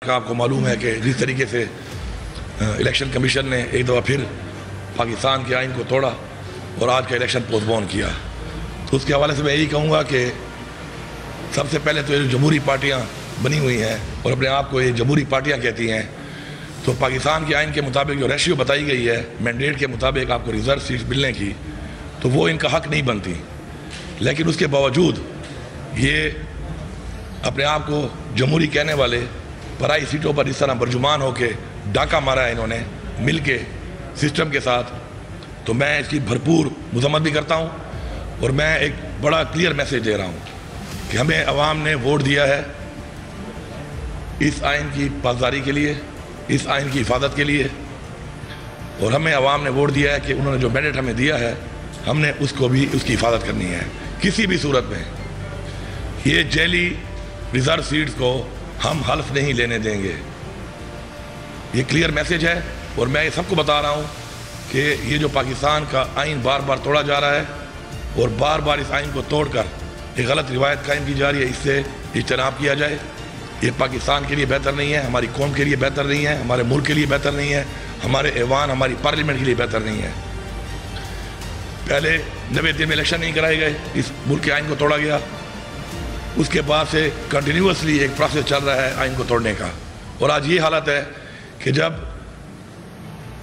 کا آپ کو معلوم ہے کہ جس طریقے سے الیکشن کمیشن نے ایک دفعہ پھر پاکستان کے آئین کو توڑا اور آج کا الیکشن پوسٹ پون کیا، تو اس کے حوالے سے میں یہی کہوں گا کہ سب سے پہلے تو یہ جمہوری پارٹیاں بنی ہوئی ہیں اور اپنے آپ کو یہ جمہوری پارٹیاں کہتی ہیں، تو پاکستان کے آئین کے مطابق جو ریشیو بتائی گئی ہے مینڈیٹ کے مطابق آپ کو ریزرو سیٹس ملنے کی، تو وہ ان کا حق نہیں بنتی، لیکن اس کے باوجود یہ اپنے آپ کو جمہوری کہنے والے پرائی سیٹوں پر اس طرح برجمان ہو کے ڈاکہ مارا ہے انہوں نے مل کے سسٹم کے ساتھ، تو میں اس کی بھرپور مذمت بھی کرتا ہوں اور میں ایک بڑا کلیئر میسیج دے رہا ہوں کہ ہمیں عوام نے ووٹ دیا ہے اس آئین کی پاسداری کے لیے، اس آئین کی حفاظت کے لیے، اور ہمیں عوام نے ووٹ دیا ہے کہ انہوں نے جو مینڈیٹ ہمیں دیا ہے ہم نے اس کو بھی اس کی حفاظت کرنی ہے۔ کسی بھی صورت میں یہ جیلی ریزرو سیٹس کو ہم حلف نہیں لینے دیں گے، یہ کلیئر میسیج ہے، اور میں یہ سب کو بتا رہا ہوں کہ یہ جو پاکستان کا آئین بار بار توڑا جا رہا ہے اور بار بار اس آئین کو توڑ کر ایک غلط روایت قائم کی جا رہی ہے، اس سے اجتناب کیا جائے۔ یہ پاکستان کے لیے بہتر نہیں ہے، ہماری قوم کے لیے بہتر نہیں ہے، ہمارے ملک کے لیے بہتر نہیں ہے، ہمارے ایوان ہماری پارلیمنٹ کے لیے بہتر نہیں ہے۔ پہلے 90 دن میں الیکشن نہیں کرائے گئے، اس ملک کے آئین کو توڑا گیا، اس کے بعد سے کنٹینیوسلی ایک پروسیس چل رہا ہے آئین کو توڑنے کا، اور آج یہ حالت ہے کہ جب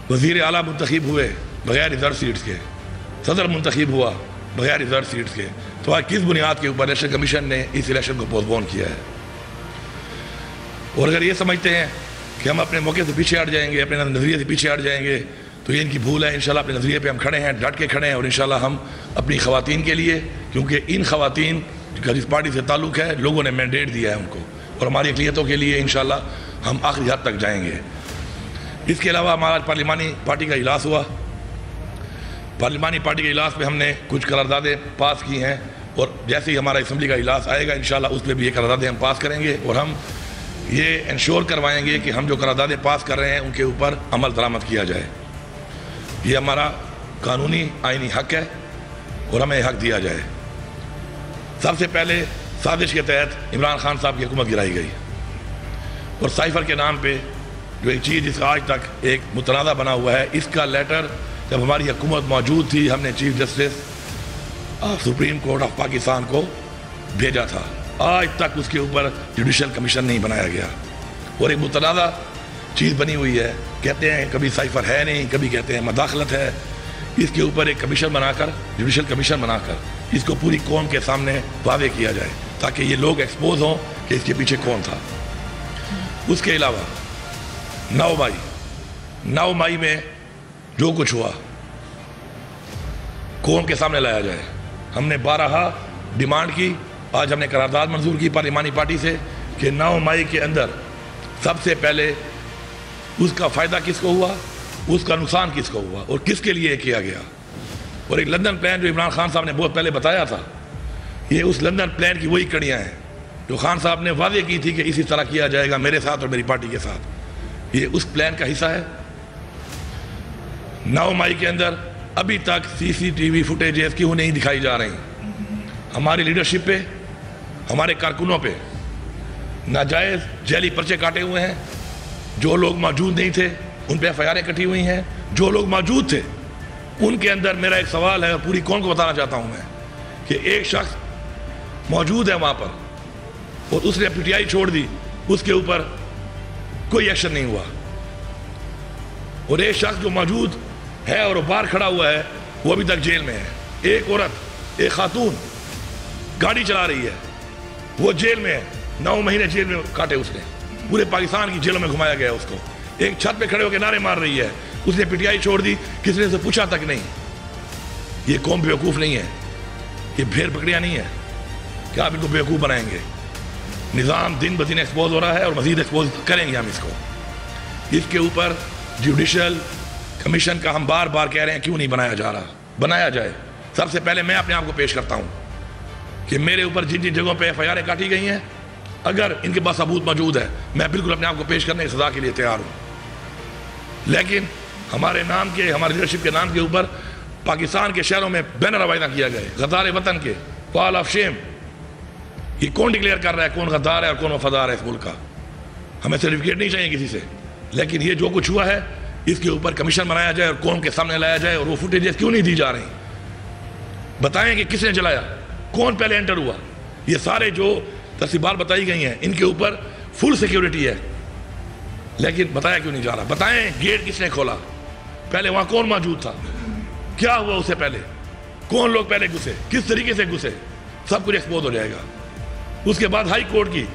وزیر اعلیٰ منتخب ہوئے بغیر ریزرو سیٹس کے، صدر منتخب ہوا بغیر ریزرو سیٹس کے، تو آج کس بنیاد کے اوپر الیکشن کمیشن نے اس الیکشن کو پوسٹ پون کیا ہے؟ اور اگر یہ سمجھتے ہیں کہ ہم اپنے موقع سے پیچھے ہٹ جائیں گے، اپنے نظریے سے پیچھے ہٹ جائیں گے، تو یہ ان کی بھول ہے۔ انشاءاللہ اپنے نظریے پہ ہم کھڑے ہیں، ڈٹ کے کھڑے ہیں، اور انشاءاللہ ہم اپنی خواتین کے لیے، کیونکہ ان خواتین کا جس پارٹی سے تعلق ہے لوگوں نے مینڈیٹ دیا ہے ان کو، اور ہماری اقلیتوں کے لیے انشاءاللہ ہم آخری حد تک جائیں گے۔ اس کے علاوہ ہمارا پارلیمانی پارٹی کا اجلاس ہوا، پارلیمانی پارٹی کے اجلاس میں ہم نے کچھ قراردادیں پاس کی ہیں، اور جیسے ہی ہمارا اسمبلی کا اجلاس آئے گا انشاءاللہ اس پہ بھی یہ قراردادیں ہم پاس کریں گے، اور ہم یہ انشور کروائیں گے کہ ہم جو قراردادیں پاس کر رہے ہیں ان کے اوپر عمل درآمد کیا جائے۔ یہ ہمارا قانونی آئینی حق ہے اور ہمیں حق دیا جائے۔ سب سے پہلے سازش کے تحت عمران خان صاحب کی حکومت گرائی گئی، اور سائفر کے نام پہ جو ایک چیز جس کا آج تک ایک متنازع بنا ہوا ہے، اس کا لیٹر جب ہماری حکومت موجود تھی ہم نے chief justice supreme court of Pakistan کو بھیجا تھا، آج تک اس کے اوپر جوڈیشل کمیشن نہیں بنایا گیا، اور ایک متنازع چیز بنی ہوئی ہے، کہتے ہیں کبھی سائفر ہے نہیں، کبھی کہتے ہیں مداخلت ہے۔ اس کے اوپر ایک کمیشن بنا کر، جوڈیشل کمیشن بنا کر اس کو پوری قوم کے سامنے واضح کیا جائے تاکہ یہ لوگ ایکسپوز ہوں کہ اس کے پیچھے کون تھا۔ اس کے علاوہ 9 مئی میں جو کچھ ہوا قوم کے سامنے لایا جائے۔ ہم نے 12 ڈیمانڈ کی، آج ہم نے قرارداد منظور کی پارلیمانی پارٹی سے کہ 9 مئی کے اندر سب سے پہلے اس کا فائدہ کس کو ہوا، اس کا نقصان کس کو ہوا، اور کس کے لیے کیا گیا۔ اور ایک لندن پلان جو عمران خان صاحب نے بہت پہلے بتایا تھا، یہ اس لندن پلان کی وہی کڑیاں ہیں جو خان صاحب نے واضح کی تھی کہ اسی طرح کیا جائے گا میرے ساتھ اور میری پارٹی کے ساتھ، یہ اس پلان کا حصہ ہے۔ 9 مئی کے اندر ابھی تک CCTV فوٹیجز کیوں نہیں دکھائی جا رہی؟ ہماری لیڈرشپ پہ، ہمارے کارکنوں پہ ناجائز جیلی پرچے کاٹے ہوئے ہیں، جو لوگ موجود نہیں تھے ان پہ FIR کٹی ہوئی ہیں، جو لوگ موجود تھے ان کے اندر میرا ایک سوال ہے اور پوری قوم کو بتانا چاہتا ہوں میں کہ ایک شخص موجود ہے وہاں پر اور اس نے PTI چھوڑ دی، اس کے اوپر کوئی ایکشن نہیں ہوا، اور ایک شخص جو موجود ہے اور وہ باہر کھڑا ہوا ہے وہ ابھی تک جیل میں ہے۔ ایک عورت، ایک خاتون گاڑی چلا رہی ہے، وہ جیل میں ہے، 9 مہینے جیل میں کاٹے اس نے، پورے پاکستان کی جیلوں میں گھمایا گیا اس کو۔ ایک چھت پہ کھڑے ہو کے نعرے مار رہی ہے، اس نے PTI چھوڑ دی، کسی نے سے پوچھا تک نہیں۔ یہ قوم بیوقوف نہیں ہے، یہ بھیڑ بکریاں نہیں ہے کہ آپ ان کو بیوقوف بنائیں گے۔ نظام دن بدن ایکسپوز ہو رہا ہے اور مزید ایکسپوز کریں گے ہم اس کو۔ اس کے اوپر جوڈیشل کمیشن کا ہم بار بار کہہ رہے ہیں کیوں نہیں بنایا جا رہا؟ بنایا جائے۔ سب سے پہلے میں اپنے آپ کو پیش کرتا ہوں کہ میرے اوپر جن جن جگہوں پہ FIR کاٹی گئی ہیں، اگر ان کے پاس ثبوت موجود ہے میں بالکل اپنے آپ کو پیش کرنے کی سزا کے لیے تیار ہوں، لیکن ہمارے نام کے، ہماری لیڈرشپ کے نام کے اوپر پاکستان کے شہروں میں بینر روانہ کیا گئے غدار وطن کے، وال آف شیم۔ یہ کون ڈکلیئر کر رہا ہے کون غدار ہے اور کون وفادار ہے اس ملک کا؟ ہمیں سرٹیفکیٹ نہیں چاہیے کسی سے، لیکن یہ جو کچھ ہوا ہے اس کے اوپر کمیشن بنایا جائے اور قوم کے سامنے لایا جائے. اور وہ فوٹیجز کیوں نہیں دی جا رہی؟ بتائیں کہ کس نے جلایا، کون پہلے انٹر ہوا. یہ سارے جو ترتیبات بتائی گئی ہیں ان کے اوپر فل سیکیورٹی ہے، لیکن بتایا کیوں نہیں جا رہا؟ بتائیں گیٹ کس نے کھولا، پہلے وہاں کون موجود تھا، کیا ہوا اس سے پہلے، کون لوگ پہلے گھسے، کس طریقے سے گھسے، سب کچھ ایکسپوز ہو جائے گا. اس کے بعد ہائی کورٹ کی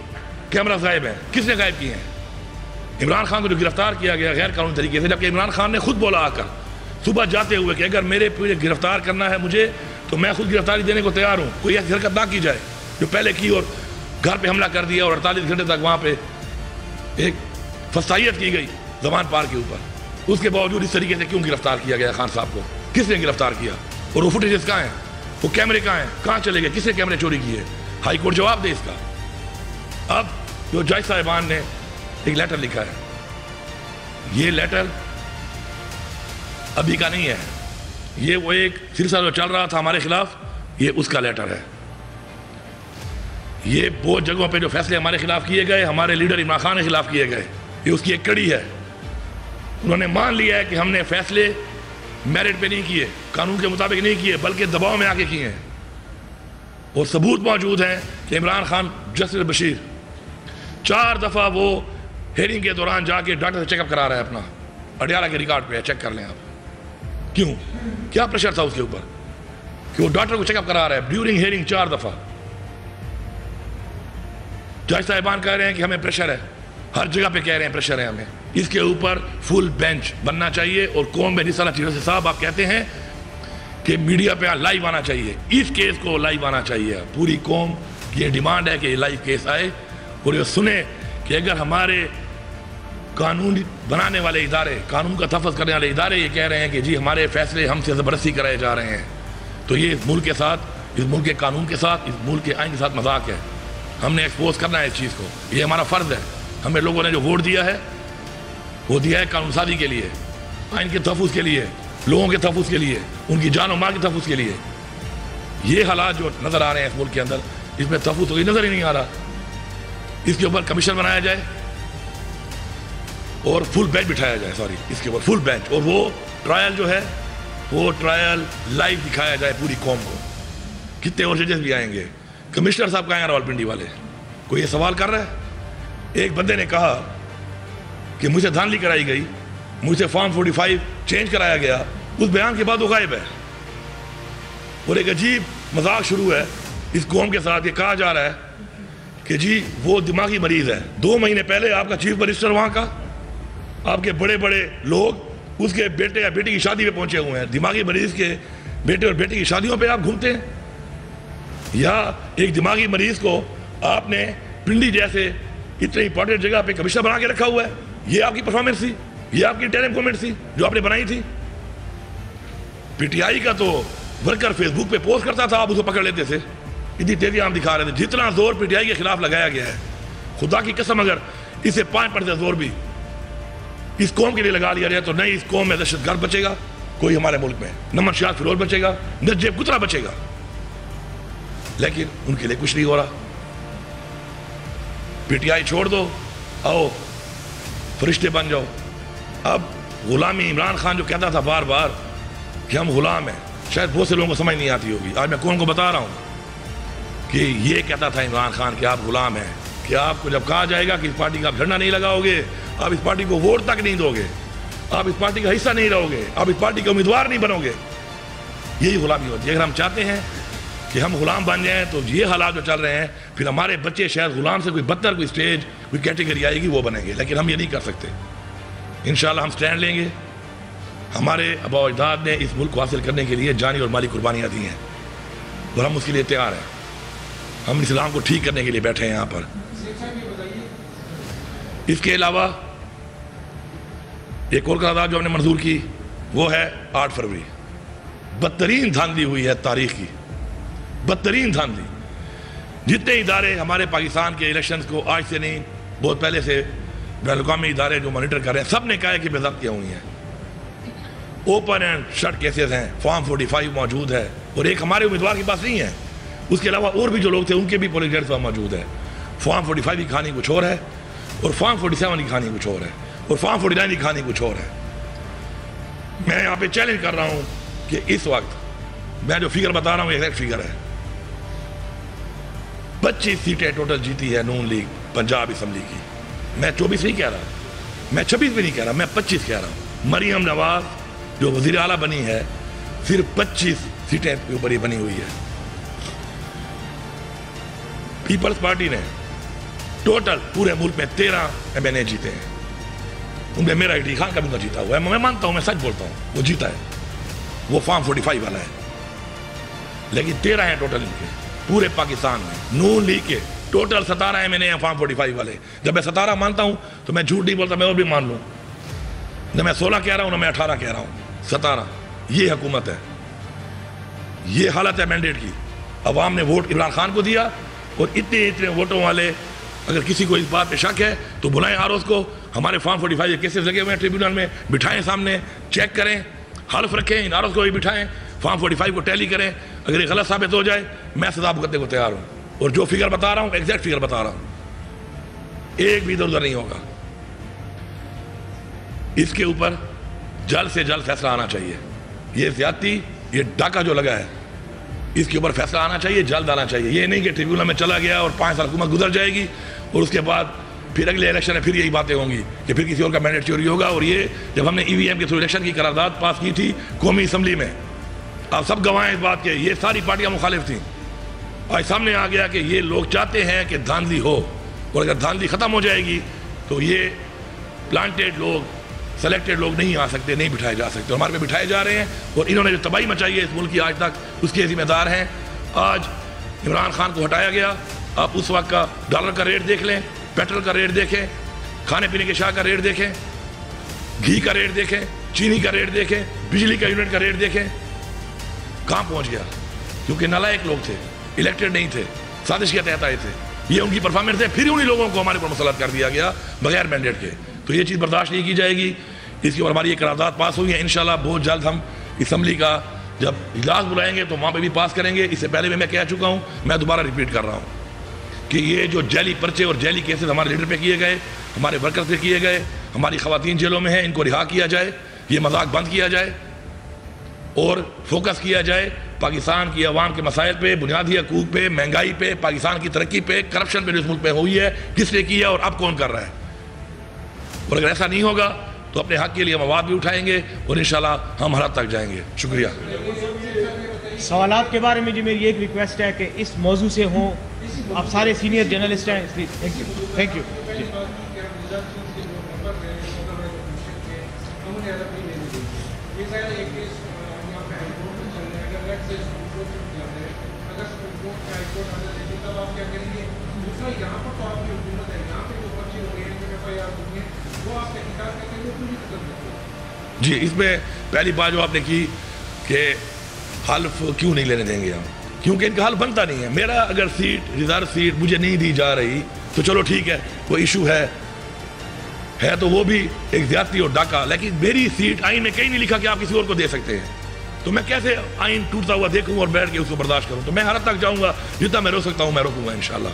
کیمرہ غائب ہیں، کس نے غائب کیے ہیں؟ عمران خان کو جو گرفتار کیا گیا غیر قانونی طریقے سے، جبکہ عمران خان نے خود بولا آ کر صبح جاتے ہوئے کہ اگر میرے پورے گرفتار کرنا ہے مجھے تو میں خود گرفتاری دینے کو تیار ہوں، کوئی ایسی حرکت نہ کی جائے جو پہلے کی اور گھر پہ حملہ کر دیا اور 48 گھنٹے تک وہاں پہ ایک فسائیت کی گئی زمان پار کے اوپر. اس کے باوجود اس طریقے سے کیوں گرفتار کیا گیا خان صاحب کو؟ کس نے گرفتار کیا؟ اور وہ فوٹیجز کہاں ہیں، وہ کیمرے کہاں ہیں، کہاں چلے گئے، کس نے کیمرے چوری کیے؟ ہائی کورٹ جواب دے اس کا. اب جو جج صاحبان نے ایک لیٹر لکھا ہے، یہ لیٹر ابھی کا نہیں ہے، یہ وہ ایک سلسلہ جو چل رہا تھا ہمارے خلاف، یہ اس کا لیٹر ہے. یہ بہت جگہوں پہ جو فیصلے ہمارے خلاف کیے گئے، ہمارے لیڈر عمران خان کے خلاف کیے گئے، یہ اس کی ایک کڑی ہے. انہوں نے مان لیا ہے کہ ہم نے فیصلے میرٹ پہ نہیں کیے، قانون کے مطابق نہیں کیے، بلکہ دباؤ میں آ کے کیے ہیں. اور ثبوت موجود ہیں کہ عمران خان جسٹس بشیر 4 دفعہ وہ ہیئرنگ کے دوران جا کے ڈاکٹر سے چیک اپ کرا رہا ہے اپنا، اڈیالہ کے ریکارڈ پہ ہے، چیک کر لیں آپ. کیوں؟ کیا پریشر تھا اس کے اوپر کہ وہ ڈاکٹر کو چیک اپ کرا رہا ہے ڈیورنگ ہیئرنگ 4 دفعہ؟ جج صاحبان کہہ رہے ہیں کہ ہمیں پریشر ہے، ہر جگہ پہ کہہ رہے ہیں پریشر ہے ہمیں. اس کے اوپر فل بینچ بننا چاہیے. اور قوم میں جس طرح چیزیں صاحب آپ کہتے ہیں کہ میڈیا پہ لائیو آنا چاہیے، اس کیس کو لائیو آنا چاہیے. پوری قوم کی یہ ڈیمانڈ ہے کہ یہ لائیو کیس آئے اور یہ سنیں کہ اگر ہمارے قانون بنانے والے ادارے، قانون کا تحفظ کرنے والے ادارے یہ کہہ رہے ہیں کہ جی ہمارے فیصلے ہم سے زبردستی کرائے جا رہے ہیں، تو یہ اس ملک کے ساتھ، اس ملک کے قانون کے ساتھ، اس ملک کے آئین کے ساتھ مذاق ہے. ہم نے ایکسپوز کرنا ہے اس چیز کو، یہ ہمارا فرض ہے. ہمیں لوگوں نے جو ووٹ دیا ہے وہ دیا ہے قانون سازی کے لیے، آئین کے تحفظ کے لیے، لوگوں کے تحفظ کے لیے، ان کی جان و مال کے تحفظ کے لیے. یہ حالات جو نظر آ رہے ہیں اس ملک کے اندر، اس میں تحفظ کوئی نظر ہی نہیں آ رہا. اس کے اوپر کمیشن بنایا جائے اور فل بینچ بٹھایا جائے، اس کے اوپر فل بینچ، اور وہ ٹرائل جو ہے وہ ٹرائل لائیو دکھایا جائے پوری قوم کو. کتنے اور ججز بھی آئیں گے، کمشنر صاحب کہاں ہیں راولپنڈی والے؟ کوئی یہ سوال کر رہا ہے؟ ایک بندے نے کہا کہ مجھ سے دھاندلی کرائی گئی، مجھ سے فارم 45 چینج کرایا گیا، اس بیان کے بعد وہ غائب ہے. اور ایک عجیب مذاق شروع ہے اس قوم کے ساتھ، یہ کہا جا رہا ہے کہ جی وہ دماغی مریض ہے. 2 مہینے پہلے آپ کا چیف منسٹر وہاں کا، آپ کے بڑے بڑے لوگ اس کے بیٹے یا بیٹی کی شادی پہ پہنچے ہوئے ہیں. دماغی مریض کے بیٹے اور بیٹی کی شادیوں پہ آپ گھومتے ہیں؟ یا ایک دماغی مریض کو آپ نے پنڈی جیسے اتنی امپورٹنٹ جگہ پہ کمشنر بنا کے رکھا ہوا ہے؟ یہ آپ کی پرفارمنس تھی، یہ آپ کی ٹیلنٹ گورنمنٹ تھی جو آپ نے بنائی تھی. پی ٹی آئی کا تو ورکر فیس بک پہ پوسٹ کرتا تھا، آپ اس کو پکڑ لیتے تھے. اتنی تیزی ہم دکھا رہے تھے. جتنا زور پی ٹی آئی کے خلاف لگایا گیا ہے، خدا کی قسم اگر اسے 5% زور بھی اس قوم کے لیے لگا لیا جائے تو نہیں اس قوم میں دہشت گرد بچے گا کوئی ہمارے ملک میں، نہ منشیات فروغ بچے گا، نہ جیب کترا بچے گا. لیکن ان کے لیے کچھ نہیں ہو رہا. پی ٹی آئی چھوڑ دو، آؤ فرشتے بن جاؤ. اب غلامی، عمران خان جو کہتا تھا بار بار کہ ہم غلام ہیں، شاید بہت سے لوگوں کو سمجھ نہیں آتی ہوگی. آج میں قوم کو بتا رہا ہوں کہ یہ کہتا تھا عمران خان کہ آپ غلام ہیں، کہ آپ کو جب کہا جائے گا کہ اس پارٹی کا جھنڈا نہیں لگاؤ گے، آپ اس پارٹی کو ووٹ تک نہیں دو گے، آپ اس پارٹی کا حصہ نہیں رہو گے، آپ اس پارٹی کے امیدوار نہیں بنو گے. یہی غلامی ہوتی ہے. اگر ہم چاہتے ہیں کہ ہم غلام بن جائیں تو یہ حالات جو چل رہے ہیں، پھر ہمارے بچے شاید غلام سے کوئی بدتر کوئی سٹیج، کوئی کیٹیگری آئے گی وہ بنیں گے. لیکن ہم یہ نہیں کر سکتے. انشاءاللہ ہم سٹینڈ لیں گے. ہمارے آباء و اجداد نے اس ملک کو حاصل کرنے کے لیے جانی اور مالی قربانیاں دی ہیں اور ہم اس کے لیے تیار ہیں. ہم اسلام کو ٹھیک کرنے کے لیے بیٹھے ہیں یہاں پر. اس کے علاوہ ایک اور قرارداد جو ہم نے منظور کی وہ ہے 8 فروری. بدترین دھاندلی ہوئی ہے تاریخ کی، بدترین دھاندلی. جتنے ادارے ہمارے پاکستان کے الیکشنز کو آج سے نہیں بہت پہلے سے بین الاقوامی ادارے جو مانیٹر کر رہے ہیں، سب نے کہا ہے کہ بے ضابطیاں ہوئی ہیں. اوپن اینڈ شٹ کیسز ہیں، فارم 45 موجود ہے اور ایک ہمارے امیدوار کے پاس نہیں ہے. اس کے علاوہ اور بھی جو لوگ تھے ان کے بھی پولیس ڈیٹس وہاں موجود ہے. فارم 45 کی کہانی کچھ اور ہے اور فارم 47 کی کہانی کچھ اور ہے اور فارم 49 کی کہانی کچھ اور ہے. میں یہاں پہ چیلنج کر رہا ہوں کہ اس وقت میں جو فگر بتا رہا ہوں ایگزیکٹ فگر ہے. 25 سیٹیں ٹوٹل جیتی ہے نون لیگ پنجاب اسمبلی کی. میں 24 نہیں کہہ رہا, میں 26 بھی نہیں کہہ رہا, میں 25 کہہ رہا ہوں. مریم نواز جو وزیر اعلیٰ بنی ہے صرف 25 سیٹیں کے اوپر یہ بنی ہوئی ہے. پیپلز پارٹی نے ٹوٹل پورے ملک میں 13 MNA جیتے ہیں. ان میں میرا علی خان کا بھی جیتا ہوا ہے, میں مانتا ہوں, میں سچ بولتا ہوں, وہ جیتا ہے, وہ فارم 45 والا ہے. لیکن 13 ہیں ٹوٹل ان کے پورے پاکستان میں. نون لیگ کے ٹوٹل 17 MNA ہیں فارم 45 والے. جب میں 17 مانتا ہوں تو میں جھوٹ نہیں بولتا, میں اور بھی مان لوں. نہ میں 16 کہہ رہا ہوں, نہ میں 18 کہہ رہا ہوں, 17. یہ حکومت ہے, یہ حالت ہے مینڈیٹ کی. عوام نے ووٹ عمران خان کو دیا, اور اتنے ووٹوں والے اگر کسی کو اس بات پہ شک ہے تو بلائیں ROs کو. ہمارے فارم 45 کیسز لگے ہوئے ہیں ٹریبیونل میں, بٹھائیں سامنے, چیک کریں, حلف رکھیں, ان ROs کو بھی بٹھائیں, فارم 45 کو ٹیلی کریں. اگر یہ غلط ثابت ہو جائے میں سزا بھگتنے کو تیار ہوں. اور جو فگر بتا رہا ہوں ایگزیکٹ فگر بتا رہا ہوں, ایک بھی ادھر ادھر نہیں ہوگا. اس کے اوپر جلد سے جلد فیصلہ آنا چاہیے. یہ زیادتی, یہ ڈاکہ جو لگا ہے, اس کے اوپر فیصلہ آنا چاہیے, جلد آنا چاہیے. یہ نہیں کہ ٹریبیونل میں چلا گیا اور 5 سال حکومت گزر جائے گی اور اس کے بعد پھر اگلے الیکشن میں پھر یہی باتیں ہوں گی کہ پھر کسی اور کا مینڈیٹ چوری ہوگا. اور یہ جب ہم نے EVM کے تھرو الیکشن کی قرارداد پاس کی تھی قومی اسمبلی میں, آپ سب گواہ ہیں اس بات کے, یہ ساری پارٹیاں مخالف تھیں. آج سامنے آ گیا کہ یہ لوگ چاہتے ہیں کہ دھاندلی ہو, اور اگر دھاندلی ختم ہو جائے گی تو یہ پلانٹیڈ لوگ, سلیکٹڈ لوگ نہیں آ سکتے, نہیں بٹھائے جا سکتے. ہمارے پہ بٹھائے جا رہے ہیں, اور انہوں نے جو تباہی مچائی ہے اس ملک کی آج تک, اس کے ذمہ دار ہیں. آج عمران خان کو ہٹایا گیا, آپ اس وقت کا ڈالر کا ریٹ دیکھ لیں, پیٹرول کا ریٹ دیکھیں, کھانے پینے کے شاہ کا ریٹ دیکھیں, گھی کا ریٹ دیکھیں, چینی کا ریٹ دیکھیں, بجلی کا یونٹ کا ریٹ دیکھیں. کہاں پہنچ گیا؟ کیونکہ نالائق لوگ تھے, الیکٹڈ نہیں تھے, سازش کے تحت آئے تھے. یہ ان کی پرفارمنس ہے. پھر انہی لوگوں کو ہمارے پر مسلط کر دیا گیا بغیر مینڈیٹ کے. تو یہ چیز برداشت نہیں کی جائے گی. اس کے اوپر ہماری یہ قرارداد پاس ہوئی ہے. انشاءاللہ بہت جلد ہم اسمبلی کا جب اجلاس بلائیں گے تو وہاں پہ بھی پاس کریں گے. اس سے پہلے بھی میں کہہ چکا ہوں, میں دوبارہ ریپیٹ کر رہا ہوں کہ یہ جو جعلی پرچے اور جعلی کیسز ہمارے لیڈر پہ کیے گئے, ہمارے ورکر پہ کیے گئے, ہماری خواتین جیلوں میں ہیں, ان کو رہا کیا جائے. یہ مذاق بند کیا جائے اور فوکس کیا جائے پاکستان کی عوام کے مسائل پہ, بنیادی حقوق پہ, مہنگائی پہ, پاکستان کی ترقی پہ, کرپشن پہ جو اس ملک پہ ہوئی ہے, کس نے کی ہے اور اب کون کر رہا ہے. اور اگر ایسا نہیں ہوگا تو اپنے حق کے لیے ہم آواز بھی اٹھائیں گے اور انشاءاللہ ہم ہر حد تک جائیں گے. شکریہ. سوالات کے بارے میں جی میری ایک ریکویسٹ ہے کہ اس موضوع سے ہوں, آپ سارے سینئر جرنلسٹ ہیں, تھینک یو. جی, اس میں پہلی بات جو آپ نے کی کہ حلف کیوں نہیں لینے دیں گے ہم, کیونکہ ان کا حل بنتا نہیں ہے. میرا اگر سیٹ, ریزرو سیٹ مجھے نہیں دی جا رہی تو چلو ٹھیک ہے, کوئی ایشو ہے تو وہ بھی ایک زیادتی اور ڈاکہ. لیکن میری سیٹ آئین میں کہیں نہیں لکھا کہ آپ کسی اور کو دے سکتے ہیں, تو میں کیسے آئین ٹوٹتا ہوا دیکھوں اور بیٹھ کے اس کو برداشت کروں؟ تو میں ہر حد تک جاؤں گا, جتنا میں روک سکتا ہوں میں روکوں گا انشاءاللہ.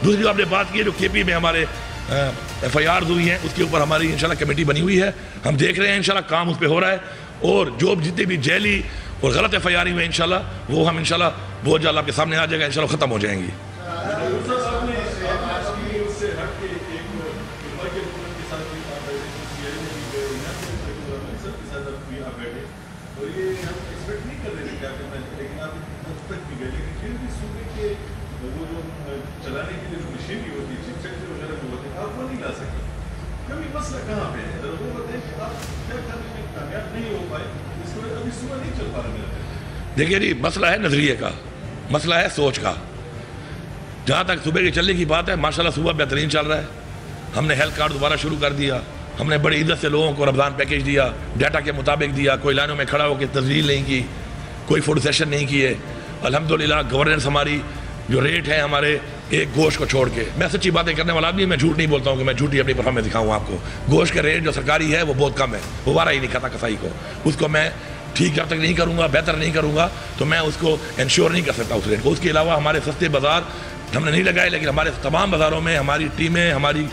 دوسری جو آپ نے بات کی ہے, جو KP میں ہمارے FIRs ہوئی ہیں, اس کے اوپر ہماری انشاءاللہ کمیٹی بنی ہوئی ہے. ہم دیکھ رہے ہیں انشاءاللہ کام اس پہ ہو رہا ہے, اور جو جتنے بھی جعلی اور غلط FIR ہوئے انشاءاللہ وہ ہم انشاءاللہ بہت جلد آپ کے سامنے آ جائے گا, انشاءاللہ ختم ہو جائیں گی. دیکھیے جی, مسئلہ ہے نظریے کا, مسئلہ ہے سوچ کا. جہاں تک صوبے کے چلنے کی بات ہے, ماشاءاللہ صوبہ بہترین چل رہا ہے. ہم نے ہیلتھ کارڈ دوبارہ شروع کر دیا, ہم نے بڑی عزت سے لوگوں کو رمضان پیکیج دیا, ڈیٹا کے مطابق دیا, کوئی لائنوں میں کھڑا ہو کے تزلیل نہیں کی, کوئی فوڈ سیشن نہیں کیے. الحمدللہ گورننس ہماری جو ریٹ ہے ہمارے ایک گوشت کو چھوڑ کے, میں سچی باتیں کرنے والا آدمی, میں جھوٹ نہیں بولتا ہوں کہ میں جھوٹی اپنی پرفارمنس دکھاؤں آپ کو. گوشت کا ریٹ جو سرکاری ہے وہ بہت کم ہے, وہ وارہ ہی نہیں کھاتا کسائی کو. اس کو میں ٹھیک جب تک نہیں کروں گا, بہتر نہیں کروں گا, تو میں اس کو انشور نہیں کر سکتا اس ریٹ کو. اس کے علاوہ ہمارے سستے بازار ہم نے نہیں لگائے, لیکن ہمارے تمام بازاروں میں ہماری ٹیمیں, ہماری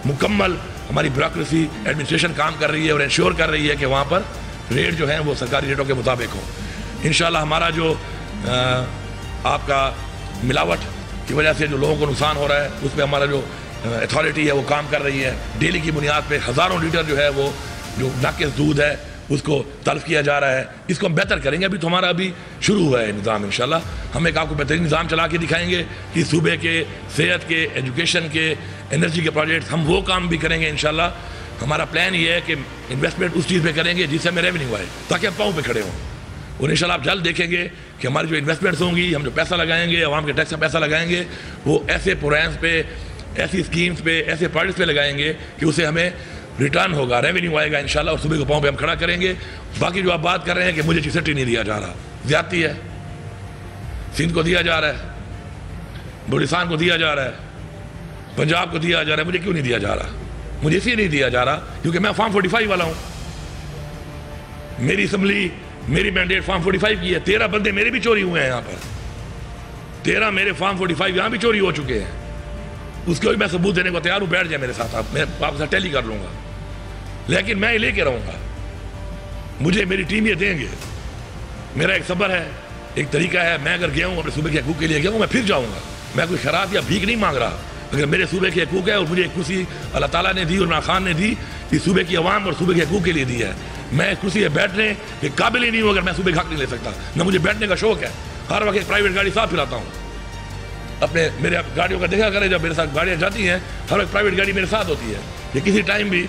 مکمل ہماری بیوروکریسی ایڈمنسٹریشن کام کر رہی ہے اور انشور کر رہی ہے کہ وہاں پر ریٹ جو ہیں وہ سرکاری ریٹوں کے مطابق ہوں. انشاءاللہ ہمارا جو آپ کا ملاوٹ کی وجہ سے جو لوگوں کو نقصان ہو رہا ہے اس پہ ہمارا جو اتھارٹی ہے وہ کام کر رہی ہے. ڈیلی کی بنیاد پہ ہزاروں لیٹر جو ہے وہ جو ناقص دودھ ہے اس کو تلف کیا جا رہا ہے. اس کو ہم بہتر کریں گے. ابھی تو ہمارا شروع ہوا ہے نظام. انشاءاللہ ہم ایک آپ کو بہترین نظام چلا کے دکھائیں گے کہ صوبے کے صحت کے, ایجوکیشن کے, انرجی کے پروجیکٹس ہم وہ کام بھی کریں گے انشاءاللہ. ہمارا پلان یہ ہے کہ انویسٹمنٹ اس چیز پہ کریں گے جس سے ہمیں ریونیو آئے تاکہ ہم پاؤں پہ کھڑے ہوں. اور انشاءاللہ آپ جلد دیکھیں گے کہ ہماری جو انویسٹمنٹس ہوں گی, ہم جو پیسہ لگائیں گے, عوام کے ٹیکس کا پیسہ لگائیں گے, وہ ایسے پروگرامس پہ, ایسی اسکیمس پہ, ایسے پروجیکٹس پہ لگائیں گے کہ اسے ہمیں ریٹرن ہوگا, ریونیو آئے گا انشاءاللہ. اور صوبے کو پاؤں پہ ہم کھڑا کریں گے. باقی جو آپ بات کر رہے ہیں کہ مجھے چیسٹی نہیں دیا جا رہا, زیادتی ہے. سندھ کو دیا جا رہا ہے, بلوچستان کو دیا جا رہا ہے, پنجاب کو دیا جا رہا ہے. مجھے کیوں نہیں دیا جا رہا؟ مجھے اس لیے نہیں دیا جا رہا کیونکہ میں فارم 45 والا ہوں. میری اسمبلی, میری مینڈیٹ فارم 45 کی ہے. 13 بندے میرے بھی چوری ہوئے ہیں یہاں پر. 13 میرے فارم 45 یہاں بھی چوری ہو چکے ہیں. اس کو بھی میں ثبوت دینے کو تیار ہوں. بیٹھ جائے میرے ساتھ, میں آپ سے ٹیلی کر لوں گا. لیکن میں یہ لے کے رہوں گا. مجھے میری ٹیم یہ دیں گے. میرا ایک صبر ہے, ایک طریقہ ہے. میں اگر گیا ہوں اپنے صوبے کے حقوق کے لیے گیا ہوں, میں پھر جاؤں گا. میں کوئی خیرات یا بھیک نہیں مانگ رہا. اگر میرے صوبے کے حقوق ہے اور مجھے ایک کرسی اللہ تعالیٰ نے دی اور عمران خان نے دی, اس صوبے کی عوام اور صوبے کے حقوق کے لیے دی ہے. میں اس کرسی پہ بیٹھنے کے قابل ہی نہیں ہوں اگر میں صوبے کا حق نہیں لے سکتا. نہ مجھے بیٹھنے کا شوق ہے. ہر وقت ایک پرائیویٹ گاڑی ساتھ پھراتا ہوں. اپنے میرے گاڑیوں کا دیکھا کرے, جب میرے ساتھ گاڑیاں جاتی ہیں ہر وقت پرائیویٹ گاڑی میرے ساتھ ہوتی ہے. یہ کسی ٹائم بھی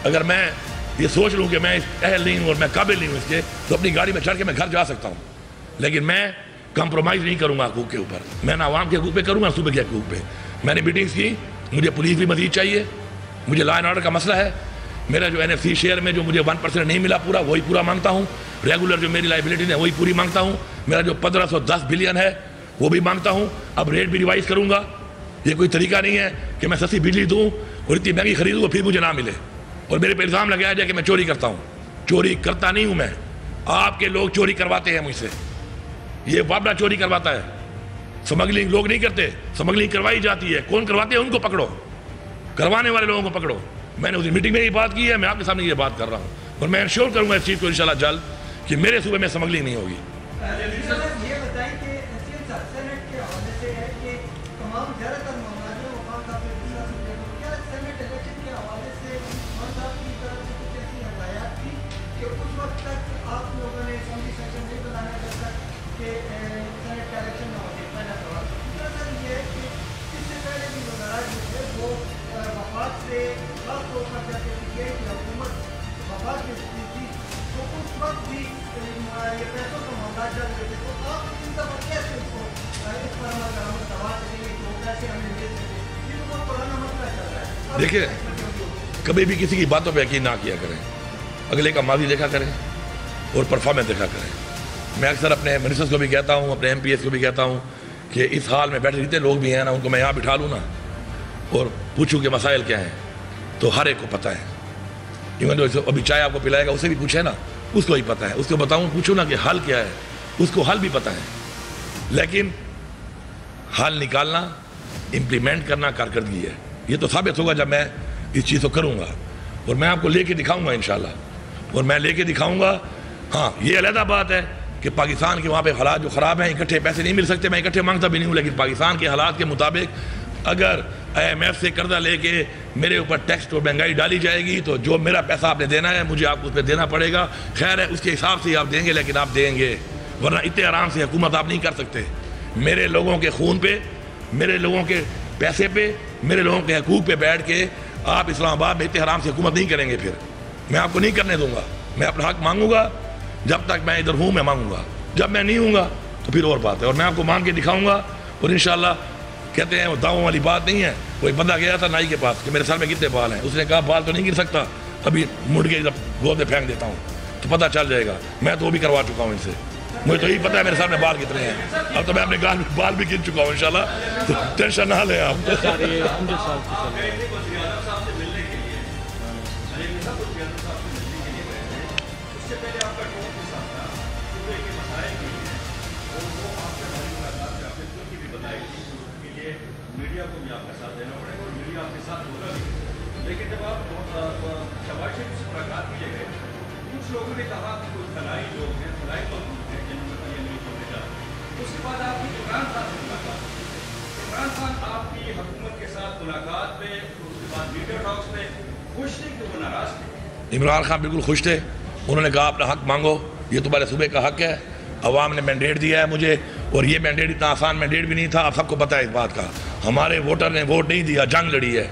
اگر میں یہ سوچ لوں کہ میں اہل نہیں ہوں اور میں قابل نہیں ہوں اس کے, تو اپنی گاڑی میں چڑھ کے میں گھر جا سکتا ہوں. لیکن میں کمپرومائز نہیں کروں گا حقوق کے اوپر. میں نہ عوام کے حقوق پہ کروں گا, صوبے کے حقوق پہ. میں نے میٹنگز کی. مجھے پولیس بھی مزید چاہیے. مجھے لا اینڈ آرڈر کا مسئلہ ہے. میرا جو NFC شیئر میں جو مجھے 1% نہیں ملا پورا, وہی پورا مانگتا ہوں. ریگولر جو میری لائبلٹی ہے وہی پوری مانگتا ہوں. میرا جو 1510 بلین ہے وہ بھی مانگتا ہوں. اب ریٹ بھی ریوائز کروں گا. یہ کوئی طریقہ نہیں ہے کہ میں سستی بجلی دوں اور اتنی مہنگی خریدوں اور پھر مجھے نہ ملے اور میرے پہ الزام لگایا جائے کہ میں چوری کرتا ہوں. چوری کرتا نہیں ہوں میں. آپ کے لوگ چوری کرواتے ہیں مجھ سے. یہ وابلہ چوری کرواتا ہے. سمگلنگ لوگ نہیں کرتے, سمگلنگ کروائی جاتی ہے. کون کرواتے ہیں ان کو پکڑو, کروانے والے لوگوں کو پکڑو. میں نے اس میٹنگ میں یہ بات کی ہے, میں آپ کے سامنے یہ بات کر رہا ہوں اور میں انشور کروں گا اس چیز کو انشاءاللہ جلد کہ میرے صوبے میں سمگلنگ نہیں ہوگی. دیکھیں, کبھی بھی کسی کی باتوں پہ یقین نہ کیا کریں. اگلے کا ماضی دیکھا کریں اور پرفارمنس دیکھا کریں. میں اکثر اپنے منسٹرز کو بھی کہتا ہوں, اپنے MPs کو بھی کہتا ہوں کہ اس حال میں بیٹھے جتنے لوگ بھی ہیں نا, ان کو میں یہاں بٹھا لوں نا اور پوچھوں کہ مسائل کیا ہیں, تو ہر ایک کو پتہ ہے. ایون جو ابھی چائے آپ کو پلائے گا اسے بھی پوچھے نا, اس کو ہی پتہ ہے. اس کو بتاؤں, پوچھوں نا کہ حل کیا ہے, اس کو حل بھی پتہ ہے. لیکن حل نکالنا, امپلیمنٹ کرنا کارکردگی ہے. یہ تو ثابت ہوگا جب میں اس چیز کو کروں گا اور میں آپ کو لے کے دکھاؤں گا انشاءاللہ. اور میں لے کے دکھاؤں گا. ہاں, یہ علیحدہ بات ہے کہ پاکستان کے وہاں پہ حالات جو خراب ہیں, اکٹھے پیسے نہیں مل سکتے. میں اکٹھے مانگتا بھی نہیں ہوں, لیکن پاکستان کے حالات کے مطابق اگر IMF سے قرضہ لے کے میرے اوپر ٹیکس اور مہنگائی ڈالی جائے گی تو جو میرا پیسہ آپ نے دینا ہے مجھے آپ کو اس پہ دینا پڑے گا. خیر ہے, اس کے حساب سے آپ دیں گے, لیکن آپ دیں گے, ورنہ اتنے آرام سے حکومت آپ نہیں کر سکتے. میرے لوگوں کے خون پہ, میرے لوگوں کے پیسے پہ, میرے لوگوں کے حقوق پہ بیٹھ کے آپ اسلام آباد میں اتنے حرام سے حکومت نہیں کریں گے. پھر میں آپ کو نہیں کرنے دوں گا. میں اپنا حق مانگوں گا. جب تک میں ادھر ہوں میں مانگوں گا. جب میں نہیں ہوں گا تو پھر اور بات ہے. اور میں آپ کو مانگ کے دکھاؤں گا. اور انشاءاللہ کہتے ہیں وہ دعووں والی بات نہیں ہے. وہ ایک بندہ گیا تھا نائی کے پاس کہ میرے سر میں کتنے بال ہیں. اس نے کہا بال تو نہیں گر سکتا, ابھی مڑ کے جب گود میں پھینک دیتا ہوں تو پتہ چل جائے گا. میں تو وہ بھی کروا چکا ہوں ان سے. مجھے تو یہی پتہ ہے میرے سر میں بال کتنے ہیں. اب تو میں اپنے گال میں بال بھی گن چکا ہوں انشاءاللہ, تو ٹینشن نہ لیں آپ. میڈیا کو بھی آپ کا ساتھ دینا پڑے گا اور میڈیا آپ کے ساتھ ہوگا بھی. لیکن جب آپ شہباز شریف سے ملاقات کیے گئے کچھ لوگوں نے کہا کہ کوئی فلائی لوگ ہیں فلائی لوگ ہیں جن کو یہ نہیں چھوڑے جا. اس کے بعد آپ کی عمران خان سے ملاقات. عمران خان آپ کی حکومت کے ساتھ ملاقات پہ اس کے بعد میڈیا ٹاکس پہ خوش تھے کہ وہ ناراض تھے؟ عمران خان بالکل خوش تھے. انہوں نے کہا اپنا حق مانگو, یہ تمہارے صوبے کا حق ہے, عوام نے مینڈیٹ دیا ہے مجھے, اور یہ مینڈیٹ اتنا آسان مینڈیٹ بھی نہیں تھا. آپ سب کو پتہ ہے اس بات کا. ہمارے ووٹر نے ووٹ نہیں دیا, جنگ لڑی ہے.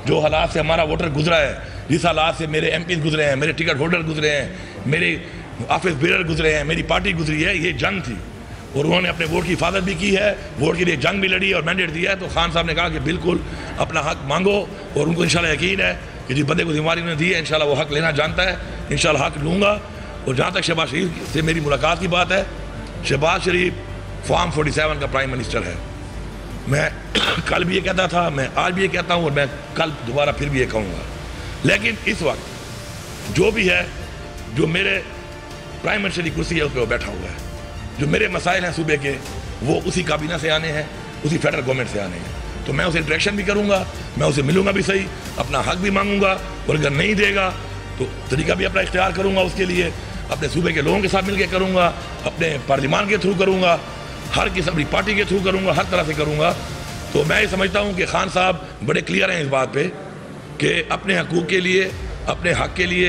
جو حالات سے ہمارا ووٹر گزرا ہے, جس حالات سے میرے ایم پیز گزرے ہیں, میرے ٹکٹ ہولڈر گزرے ہیں, میرے آفس بیرر گزرے ہیں, میری پارٹی گزری ہے, یہ جنگ تھی. اور انہوں نے اپنے ووٹ کی حفاظت بھی کی ہے, ووٹ کے لیے جنگ بھی لڑی اور مینڈیٹ دیا ہے. تو خان صاحب نے کہا کہ بالکل اپنا حق مانگو, اور ان کو انشاءاللہ یقین ہے کہ جس بندے کو ذمہ داری انہوں نے دی ہے انشاءاللہ وہ حق لینا جانتا ہے. انشاءاللہ حق لوں گا. اور جہاں تک شہباز شریف سے میری ملاقات کی بات ہے, شہباز شریف فارم 47 کا پرائم منسٹر ہے. میں کل بھی یہ کہتا تھا, میں آج بھی یہ کہتا ہوں, اور میں کل دوبارہ پھر بھی یہ کہوں گا. لیکن اس وقت جو بھی ہے, جو میرے پرائم منسٹر کی کرسی ہے اس پہ وہ بیٹھا ہوا ہے. جو میرے مسائل ہیں صوبے کے, وہ اسی کابینہ سے آنے ہیں, اسی فیڈرل گورنمنٹ سے آنے ہیں. تو میں اسے انٹریکشن بھی کروں گا, میں اسے ملوں گا بھی صحیح, اپنا حق بھی مانگوں گا, اور اگر نہیں دے گا تو طریقہ بھی اپنا اختیار کروں گا اس کے لیے. اپنے صوبے کے لوگوں کے ساتھ مل کے کروں گا, اپنے پارلیمان کے تھرو کروں گا, ہر قسم کی پارٹی کے تھرو کروں گا, ہر طرح سے کروں گا. تو میں یہ سمجھتا ہوں کہ خان صاحب بڑے کلیئر ہیں اس بات پہ کہ اپنے حقوق کے لیے, اپنے حق کے لیے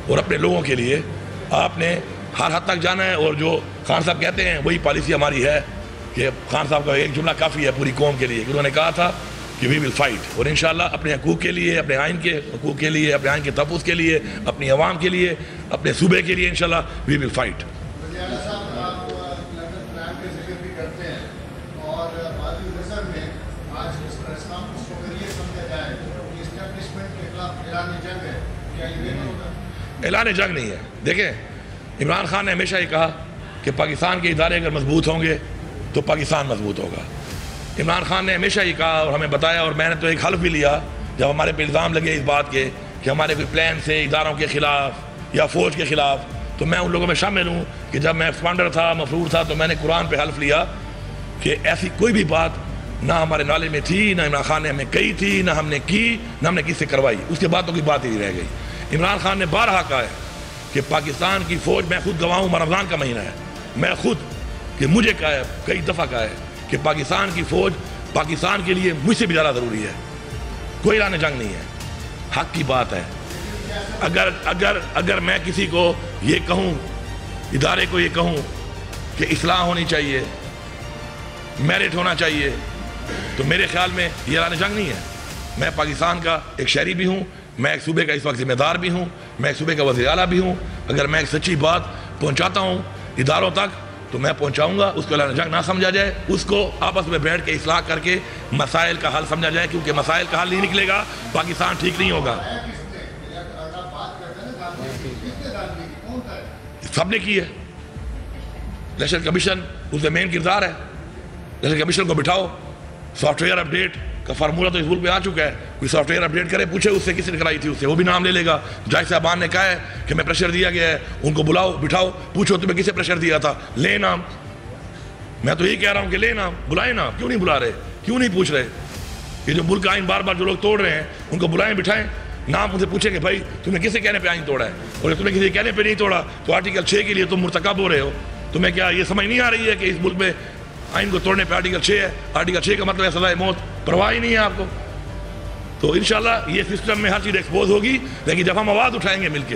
اور اپنے لوگوں کے لیے آپ نے ہر حد تک جانا ہے. اور جو خان صاحب کہتے ہیں وہی پالیسی ہماری ہے کہ خان صاحب کا ایک جملہ کافی ہے پوری قوم کے لیے, کہ انہوں نے کہا تھا کہ وی ول فائٹ. اور انشاءاللہ اپنے حقوق کے لیے, اپنے آئین کے حقوق کے لیے, اپنے آئین کے تحفظ کے لیے, اپنی عوام کے لیے, اپنے صوبے کے لیے انشاءاللہ وی ول فائٹ. اعلان جنگ نہیں ہے. دیکھیں, عمران خان نے ہمیشہ یہ کہا کہ پاکستان کے ادارے اگر مضبوط ہوں گے تو پاکستان مضبوط ہوگا. عمران خان نے ہمیشہ یہ کہا اور ہمیں بتایا, اور میں نے تو ایک حلف بھی لیا جب ہمارے پہ الزام لگے اس بات کے کہ ہمارے کوئی پلان سے اداروں کے خلاف یا فوج کے خلاف, تو میں ان لوگوں میں شامل ہوں کہ جب میں ایکسپانڈر تھا, مفرور تھا, تو میں نے قرآن پہ حلف لیا کہ ایسی کوئی بھی بات نہ ہمارے نالے میں تھی, نہ عمران خان نے ہمیں کہی تھی, نہ ہم نے کی, نہ ہم نے کس سے کروائی. اس کے بعد تو کوئی بات ہی نہیں رہ گئی. عمران خان نے بارہا کہا ہے کہ پاکستان کی فوج, میں خود گواہ ہوں, رمضان کا مہینہ ہے, میں خود کہ مجھے کہا ہے, کئی دفعہ کہا ہے کہ پاکستان کی فوج پاکستان کے لیے مجھ سے بھی زیادہ ضروری ہے. کوئی اعلان جنگ نہیں ہے, حق کی بات ہے. اگر میں کسی کو یہ کہوں, ادارے کو یہ کہوں کہ اصلاح ہونی چاہیے, میرٹ ہونا چاہیے, تو میرے خیال میں یہ اعلان جنگ نہیں ہے. میں پاکستان کا ایک شہری بھی ہوں, میں ایک صوبے کا اس وقت ذمہ دار بھی ہوں, میں ایک صوبے کا وزیر اعلیٰ بھی ہوں. اگر میں ایک سچی بات پہنچاتا ہوں اداروں تک تو میں پہنچاؤں گا. اس کو اعلان جنگ نہ سمجھا جائے, اس کو آپس میں بیٹھ کے اصلاح کر کے مسائل کا حل سمجھا جائے, کیونکہ مسائل کا حل نہیں نکلے گا پاکستان ٹھیک نہیں ہوگا. سب نے کی ہے. الیکشن کمیشن اس میں مین کردار ہے. الیکشن کمیشن کو بٹھاؤ, سافٹ ویئر اپڈیٹ کا فارمولہ تو اس ملک پہ آ چکا ہے. کوئی سافٹ ویئر اپڈیٹ کرے, پوچھے اس سے کس نے کرائی تھی, اس سے وہ بھی نام لے لے گا. جج صاحبان نے کہا ہے کہ میں پریشر دیا گیا ہے, ان کو بلاؤ, بٹھاؤ, پوچھو تمہیں کسے پریشر دیا تھا, لے نام. میں تو یہی کہہ رہا ہوں کہ لے نام, بلائیں نام. کیوں نہیں بلا رہے, کیوں نہیں پوچھ رہے؟ یہ جو ملک کا آئین بار بار جو لوگ توڑ رہے ہیں ان کو بلائیں, بٹھائیں, نام ان سے پوچھیں کہ بھائی تم نے کسے کہنے پہ آئین توڑا ہے, اور تم نے کسی کہنے پہ نہیں توڑا تو آرٹیکل 6 کے لیے تم مرتکب ہو رہے ہو. تمہیں کیا یہ سمجھ نہیں آ رہی ہے کہ اس ملک میں آئین کو توڑنے پہ آرٹیکل 6 ہے؟ آرٹیکل 6 کا مطلب ہے سزائے موت. پرواہ ہی نہیں ہے آپ کو. تو انشاءاللہ یہ سسٹم میں ہر چیز ایکسپوز ہوگی, لیکن جب ہم آواز اٹھائیں گے مل کے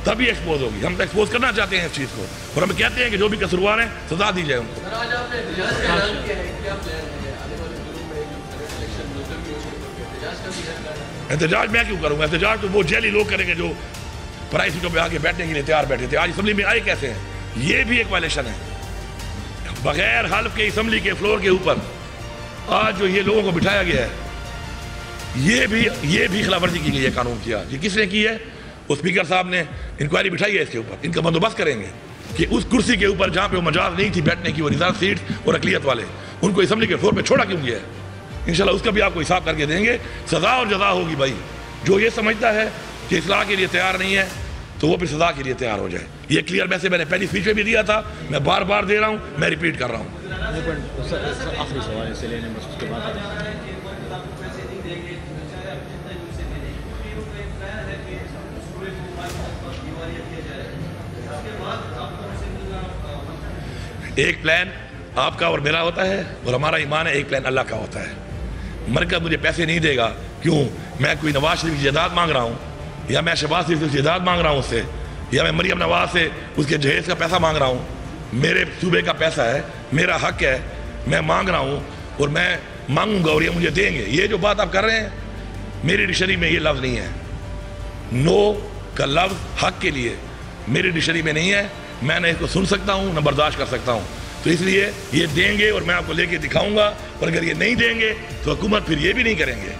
تبھی ایکسپوز ہوگی. ہم تو ایکسپوز کرنا چاہتے ہیں اس چیز کو, اور ہم کہتے ہیں کہ جو بھی قصوروار ہیں سزا دی جائے ان کو. احتجاج میں کیوں کروں گا؟ احتجاج تو وہ جیلی لوگ کریں گے جو پرائی سیٹوں پہ آ کے بیٹھنے کے لیے تیار بیٹھے تھے. آج اسمبلی میں آئے کیسے ہیں؟ یہ بھی ایک وائلیشن ہے. بغیر حلف کے اسمبلی کے فلور کے اوپر آج جو یہ لوگوں کو بٹھایا گیا ہے, یہ بھی خلاف ورزی کی گئی ہے قانون کی. آج یہ کس نے کی ہے؟ وہ اسپیکر صاحب نے انکوائری بٹھائی ہے اس کے اوپر. ان کا بندوبست کریں گے کہ اس کرسی کے اوپر جہاں پہ وہ مجاز نہیں تھی بیٹھنے کی, وہ ریزرو سیٹ اور اقلیت والے, ان کو اسمبلی کے فلور پہ چھوڑا کیوں گیا ہے؟ انشاءاللہ اس کا بھی آپ کو حساب کر کے دیں گے. سزا اور جزا ہوگی بھائی. جو یہ سمجھتا ہے کہ اصلاح کے لیے تیار نہیں ہے تو وہ پھر سزا کے لیے تیار ہو جائے. یہ کلیئر میسج میں نے پہلی اسپیچ میں بھی دیا تھا, میں بار بار دے رہا ہوں, میں ریپیٹ کر رہا ہوں. آخری سوال سے لینے کے بعد ایک پلان آپ کا اور میرا ہوتا ہے اور ہمارا ایمان ہے ایک پلان اللہ کا ہوتا ہے. مرکز مجھے پیسے نہیں دے گا. کیوں؟ میں کوئی نواز شریف کی جائیداد مانگ رہا ہوں یا میں شہباز شریف کی جائیداد مانگ رہا ہوں اس سے یا میں مریم نواز سے اس کے جہیز کا پیسہ مانگ رہا ہوں. میرے صوبے کا پیسہ ہے, میرا حق ہے, میں مانگ رہا ہوں اور میں مانگوں گا اور یہ مجھے دیں گے. یہ جو بات آپ کر رہے ہیں میری ڈکشنری میں یہ لفظ نہیں ہے. نو کا لفظ حق کے لیے میری ڈکشنری میں نہیں ہے. میں نہ اس کو سن سکتا ہوں نہ برداشت کر سکتا ہوں. تو اس لیے یہ دیں گے اور میں آپ کو لے کے دکھاؤں گا, اور اگر یہ نہیں دیں گے تو حکومت پھر یہ بھی نہیں کریں گے.